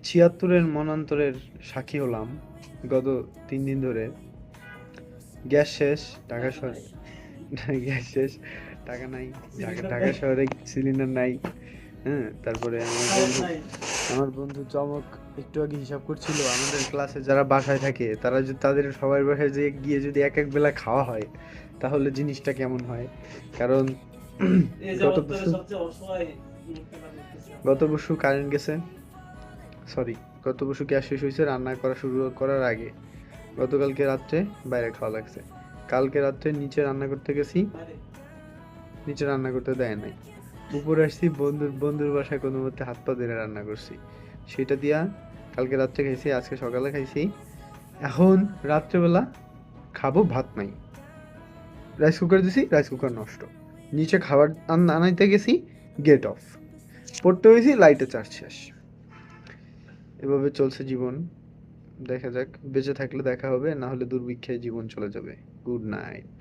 ছিয়াত্তরের মনান্তরের সাক্ষী হলাম গত 3 দিন ধরে। গ্যাস শেষ, ঢাকা শহরে গ্যাস শেষ, টাকা নাই, ঢাকা শহরে সিলিন্ডার নাই। হ্যাঁ, তারপরে আমার বন্ধু চমক একটু আগে হিসাব করছিল আমাদের ক্লাসে যারা বাসায় থাকে তারা যদি তাদের সবার বাসায় যে গিয়ে যদি এক এক বেলা খাওয়া হয় তাহলে জিনিসটা কেমন হয়। কারণ গত পরশু গত পরশু কারেন্ট গেছে, সরি, গত পরশু গ্যাস শেষ হয়েছে রান্না করা শুরু করার আগে। গতকালকে রাত্রে বাইরে খাওয়া লাগছে। কালকে রাত্রে নিচে রান্না করতে গেছি, নিচে রান্না করতে দেয় নাই। উপরে আসছি, বন্ধুর বাসায় কোনো মতে হাত পা ধরে রান্না করছি, সেটা দিয়া কালকে রাত্রে খাইছি, আজকে সকালে খাইছি। এখন রাত্রেবেলা খাবো, ভাত নাই। রাইস কুকার দিছি, রাইস কুকার নষ্ট। নিচে খাবার আনাইতে গেছি, গেট অফ। পড়তে হয়েছি, লাইটে চার্জ শেষ। এভাবে চলছে জীবন। দেখা যাক, বেঁচে থাকলে দেখা হবে, না হলে দুর্ভিক্ষে জীবন চলে যাবে। Good night.